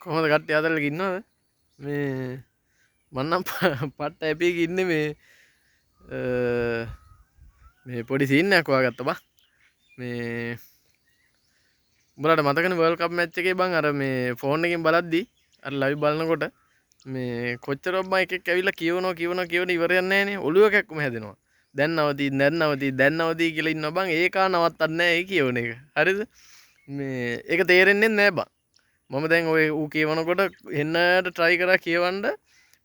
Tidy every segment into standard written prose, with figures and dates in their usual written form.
කොහොමද කට්ටිය අතරලක ඉන්නවද මේ මන්නම් පට්ට ඇපියක ඉන්නේ මේ පොඩි සීන්නයක් වාගත්ත බා මේ උඹලට මතකනේ වර්ල්ඩ් කප් මැච් එකේ බං අර මේ ෆෝන් එකෙන් බලද්දි අර ලයිව් බලනකොට මේ කොච්චර බං එකෙක් ඇවිල්ලා කියවන ඉවරයක් නැහැනේ ඔළුව කැක්කම හැදෙනවා දැන් නවතී කියලා ඉන්නවා බං ඒකා නවත්තන්නේ නැහැ ඒ කියවන එක හරිද මේ ඒක තේරෙන්නේ නැහැ බං මම දැන් ඔය ඌ කියවනකොට එන්නට try කරා කියවන්න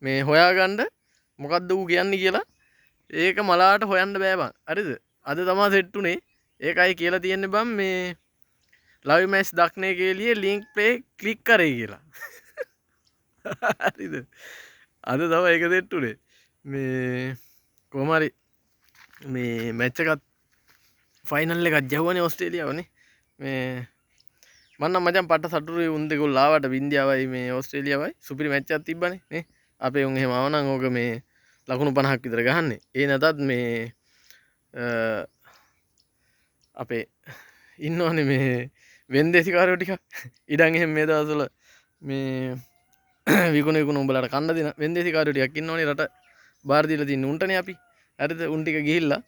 මේ හොයාගන්න මොකද්ද ඌ කියන්නේ කියලා ඒක මලාට හොයන්න බෑ බං හරිද අද තමයි සෙට් උනේ ඒකයි කියලා තියෙන්නේ බං මේ लाइव मैच देखने के लिए लिंक पे क्लिक करे කියලා හරිද අද තමයි ඒක සෙට් උනේ මේ කොහොම හරි මේ මැච් එකත් ෆයිනල් එකක් ගැහුවනේ ඕස්ට්‍රේලියාවනේ මේ මන්නම් මචං පට්ට සතුටුයි උන් දෙකොල්ල ආවට ඉන්දියාවයි මේ ඕස්ට්‍රේලියාවයි සුපිරි මැච් එකක් තිබ්බනේ නේ අපේ උන් එහෙම ආව නම් ඕක මේ ලකුණු 50ක් විතර ගහන්නේ ඒ නැතත් මේ අපේ ඉන්නවනේ මේ වෙන්දේසිකාරයෝ ටික ඉඩන් එහෙම මේ දවස්වල මේ විකුණු උඹලට කන්න දෙන වෙන්දේසිකාරයෝ ටිකක් ඉන්නවනේ රට බාර දීලා තින්නේ උන්ටනේ අපි හරිද උන් ටික ගිහිල්ලා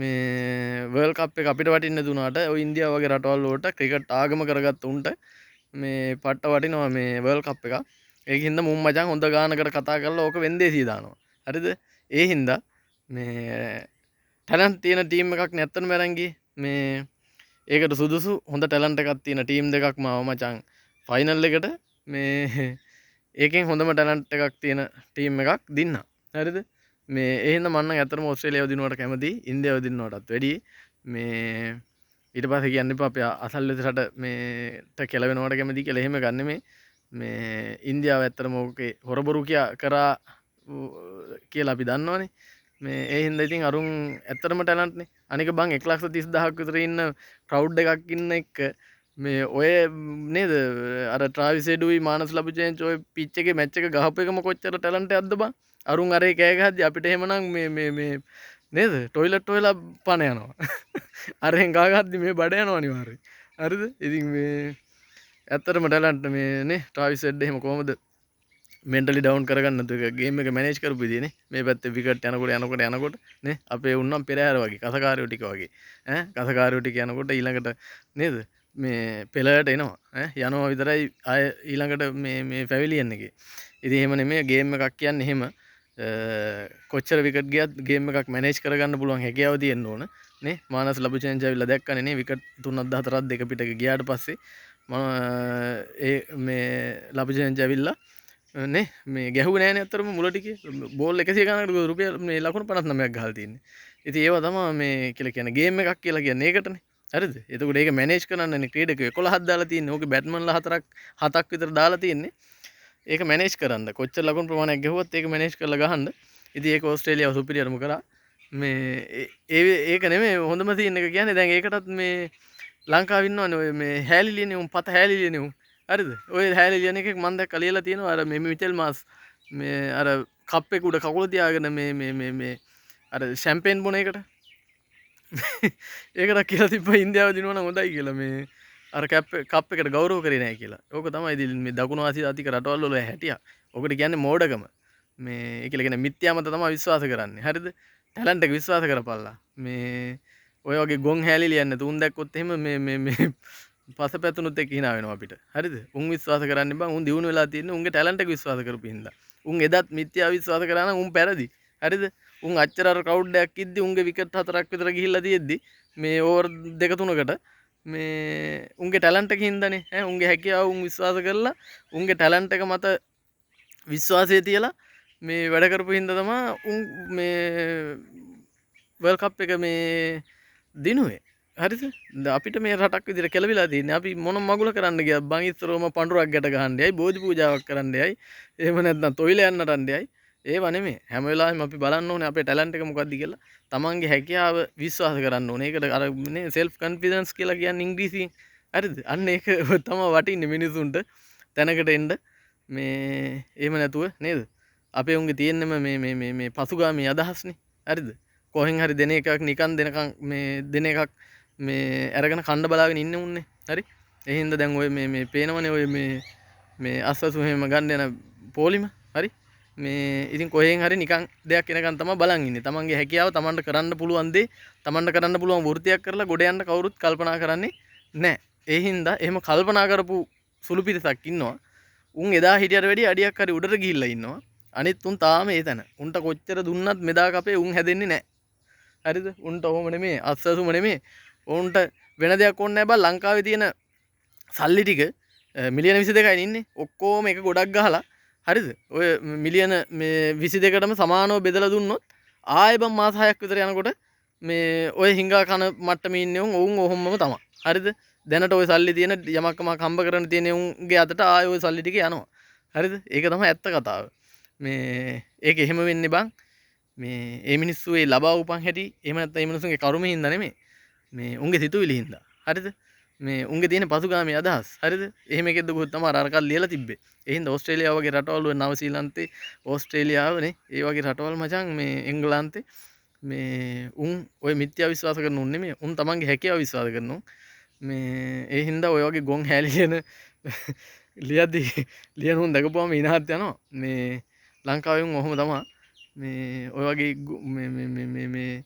මේ වර්ල්ඩ් කප් එක අපිට වටින්න දුනාට ඔය ඉන්දියාව වගේ රටවල් වලට ක්‍රිකට් ආගම කරගත්ත උන්ට මේ පට්ට වටිනවා මේ වර්ල්ඩ් කප් එක ඒකින්ද මුම් මචං හොඳ ගානකට කතා කරලා ඕක වෙන්දේසිය දානවා හරිද ඒ හින්දා මේ ටැලන්ට් තියෙන ටීම් එකක් නැත්තනම අරන් ගියේ මේ ඒකට සුදුසු හොඳ ටැලන්ට් එකක් තියෙන ටීම් දෙකක්ම ආව මචං ෆයිනල් එකට මේ ඒකෙන් හොඳම ටැලන්ට් එකක් තියෙන ටීම් එකක් දින්නා හරිද මේ ඒ හින්දා මම නම් ඇත්තටම ඕස්ට්‍රේලියාව දිනුවට කැමතියි ඉන්දියාව දිනුවටත් වැඩියි මේ ඊට පස්සේ කියන්න එපා අපේ අසල්වැසි රට මේට කෙලවෙනවට කැමතියි කියලා එහෙම ගන්න මේ ඉන්දියාව ඇත්තටම ඕකේ හොරබොරු කරා කියලා අපි දන්නවනේ මේ ඒ හින්දා ඉතින් අරුන් ඇත්තටම ටැලන්ට්නේ අනික බං 1,30,000ක් විතර ඉන්න ක්‍රවුඩ් එකක් ඉන්න එක මේ ඔය නේද අර ට්‍රාවිස් හෙඩුයි මානස් ලබුචෙන්ච් ඔය පිච් එකේ මැච් එක ගහපු එකම කොච්චර ටැලන්ට් එකක්ද බං අරුන් අරේ කෑ ගහද්දි අපිට එහෙමනම් මේ නේද ටොයිලට් හොයලා පණ යනවා අරෙන් ගාගද්දි මේ බඩ යනවා අනිවාර්යයෙන් හරිද ඉතින් මේ ඇත්තටම ටැලන්ට් මේ නේ ට්‍රාවිස් හෙඩ් එහෙම කොහමද මෙන්ටලි ඩවුන් කරගන්න නැතුව එක ගේම් එක මැනේජ් කරපු විදිහනේ මේ පැත්තේ විකට් යනකොට නේ අපේ උන්නම් පෙරහැර වගේ කසකාරයෝ ටික වගේ කසකාරයෝ ටික යනකොට ඊළඟට නේද මේ පෙළට එනවා යනවා විතරයි ආය ඊළඟට මේ පැවිලියන් එකේ ඉතින් එහෙම නෙමෙයි ගේම් එකක් කියන්නේ එහෙම කොච්චර විකට් ගියත් ගේම් එකක් මැනේජ් කරගන්න පුළුවන් හැකියාව තියෙන්න ඕන නේ මානස් ලබුචෙන්ච් ඇවිල්ලා දැක්කනේ නේ විකට් 3ක් 14ක් දෙක පිටක ගියාට පස්සේ ඒ මේ ලබුචෙන්ච් ඇවිල්ලා නේ මේ ගැහුවේ නෑනේ අතරම මුල ටිකේ බෝල් 100 ගණනකට රුපියල් මේ ලකුණු 59ක් ගහලා තියෙන්නේ. ඉතින් ඒව තමයි මේ කියලා කියන්නේ ගේම් එකක් කියලා කියන්නේ ඒකටනේ. හරිද? එතකොට ඒක මැනේජ් කරන්නනේ ක්‍රීඩකයෝ 11ක් දාලා තියෙන්නේ. ඕකේ බැට්මන්ලා 7ක් විතර දාලා තියෙන්නේ. ඒක මැනේජ් කරන්න. කොච්චර ලකුණු ප්‍රමාණයක් ගැහුවත් ඒක මැනේජ් කරලා ගහන්න. ඉතින් ඒක ඕස්ට්‍රේලියාව සුපිරියර්ම කරා. මේ ඒක නෙමෙයි හොඳම සීන් එක කියන්නේ දැන් ඒකටත් මේ ලංකාවේ ඉන්නවනේ ඔය මේ හැලිලියනේ උන් පත හැලිලියනේ උන් හරිද ඔය හැලිලියන එකක් මම දැක්ක ලියලා තියෙනවා අර මේ මිචෙල් මාස් මේ අර කප් එක උඩ කකුල තියාගෙන මේ අර ෂැම්පේන් බොන එකට ඒකට කියලා තිබ්බා ඉන්දියාව දිනුවා නම් හොඳයි කියලා මේ අර කප් එකට ගෞරව කරේ නැහැ කියලා. ඕක තමයි ඉතින් මේ දකුණු ආසියා අධික රටවල් වල හැටියක්. ඕකට කියන්නේ මෝඩකම. මේ ඒ කියලා කියන්නේ මිත්‍යාමත තමයි විශ්වාස කරන්නේ. හරිද? ටැලන්ට් එක විශ්වාස කරපල්ලා. මේ ඔය වගේ ගොන් හැලිලියන්නේ තුන් දැක්කොත් එහෙම මේ පසපැතුනුත් එක්ක hina වෙනවා අපිට. හරිද? උන් විශ්වාස කරන්න බෑ. උන් දිනු වෙලා තියෙන්නේ උන්ගේ ටැලන්ට් එක විශ්වාස කරපු හින්දා. උන් එදත් මිත්‍යා විශ්වාස කරා නම් උන් පැරදි. හරිද? උන් අච්චර අර ක්‍රවුඩ් එකක් ඉද්දි උන්ගේ විකට් 4ක් විතර ගිහිල්ලා තියෙද්දි මේ ඕවර් 2-3කට මේ උන්ගේ ටැලන්ට් එක හින්දානේ ඈ උන්ගේ හැකියාව උන් විශ්වාස කරලා උන්ගේ ටැලන්ට් එක මත විශ්වාසය තියලා මේ වැඩ කරපු හින්දා තමයි උන් මේ වර්ල්ඩ් කප් එක මේ දිනුවේ. හරිද? අපිට මේ රටක් විදිහට කෙලවිලා තියෙන්නේ. අපි මොන මගුල කරන්න ගියත් බං ඉස්සරෝම පඳුරක් ගැට ගහන්න යයි, බෝධි පූජාවක් කරන්න යයි. එහෙම නැත්නම් තොইল යන්නට යයි. ඒව නෙමෙයි. හැම වෙලාවෙම අපි බලන්න ඕනේ අපේ ටැලන්ට් එක මොකක්ද කියලා. තමන්ගේ හැකියාව විශ්වාස කරන්න ඕනේ. ඒකට අර නේ self confidence කියලා කියන්නේ ඉංග්‍රීසියෙන්. හරිද? අන්න ඒක තමයි වටින්නේ මිනිසුන්ට තැනකට එන්න. මේ එහෙම නැතුව නේද? අපේ උන්ගේ තියෙන්නම මේ පසුගාමී අදහස්නේ. හරිද? කොහෙන් හරි දෙන එකක් නිකන් දෙනකන් මේ දෙන එකක් මේ අරගෙන කණ්ඩ බලාගෙන ඉන්න උන්නේ. හරි? ඒ හින්දා දැන් ඔය මේ පේනවනේ ඔය මේ මේ අස්වසු එහෙම ගන්න යන පොලිම හරි මේ ඉතින් කොහෙන් හරි නිකන් දෙයක් එනකන් තමයි බලන් ඉන්නේ. තමන්ගේ හැකියාව තමන්ට කරන්න පුළුවන් දේ තමන්ට කරන්න පුළුවන් වෘත්තියක් කරලා ගොඩ යන්න කවුරුත් කල්පනා කරන්නේ නැහැ. ඒ හින්දා එහෙම කල්පනා කරපු සුළු පිරිසක් ඉන්නවා. උන් එදා හිටියට වැඩිය අඩියක් හරි උඩට ගිහිල්ලා ඉන්නවා. අනිත් උන් තාම ඒ තැන. උන්ට කොච්චර දුන්නත් මෙදාක අපේ උන් හැදෙන්නේ නැහැ. හරිද? උන්ට ඔහොම නෙමෙයි අස්සසුම නෙමෙයි. උන්ට වෙන දෙයක් ඕනේ නැහැ බා ලංකාවේ තියෙන සල්ලි ටික මිලියන 22යි ඉන්නේ. ඔක්කොම එක ගොඩක් ගහලා හරිද? ඔය මිලියන මේ 22කටම සමානව බෙදලා දුන්නොත් ආයෙ බම් මාස 6ක් විතර යනකොට මේ ඔය හිඟා කන මට්ටමේ ඉන්නේ උන් ඔහොමම තමයි. හරිද? දැනට ඔය සල්ලි තියෙන යමක්කමක් හම්බ කරන්න තියෙන උන්ගේ අතට ආයෙ ඔය සල්ලි ටික යනවා. හරිද? ඒක තමයි ඇත්ත කතාව. මේ ඒක එහෙම වෙන්නේ බං මේ ඒ මිනිස්සු ඒ ලබා උපන් හැටි එහෙම නැත්නම් ඒ මිනිස්සුන්ගේ කර්මෙ හින්දා නෙමෙයි. මේ උන්ගේ සිතුවිලි හින්දා. හරිද? මේ උන්ගේ තියෙන පසුගාමී අදහස්. හරිද? එහෙම එකෙක්ද ගොත් තමයි අරකල් ලියලා තිබ්බේ. ඒ හින්දා ඕස්ට්‍රේලියාව වගේ රටවල් වල නවසීලන්තේ ඕස්ට්‍රේලියාවනේ ඒ වගේ රටවල් මචං මේ එංගලන්තේ මේ උන් ඔය මිත්‍යා විශ්වාස කරන උන් නෙමෙයි. උන් තමන්ගේ හැකියාව විශ්වාස කරන උන්. මේ ඒ හින්දා ඔය වගේ ගොන් හැලි කියන ලියද්දි ලියන උන් දැකපුවම ඉනහත් යනවා. මේ ලංකාවේ උන් ඔහොම තමයි. මේ ඔය වගේ මේ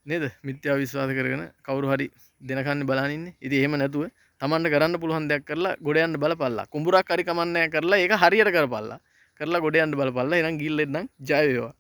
නේද මිත්‍යා විශ්වාස කරගෙන කවුරු හරි දෙනකන්නේ බලන් ඉන්නේ. ඉතින් එහෙම නැතුව Tamanට කරන්න පුළුවන් දෙයක් කරලා ගොඩ යන්න බලපල්ලා. කුඹුරක් හරි කමන්නේ කරලා ඒක හරියට කරපල්ලා. කරලා ගොඩ යන්න බලපල්ලා. එහෙනම් ගිල්ලෙන් නම් ජය වේවා.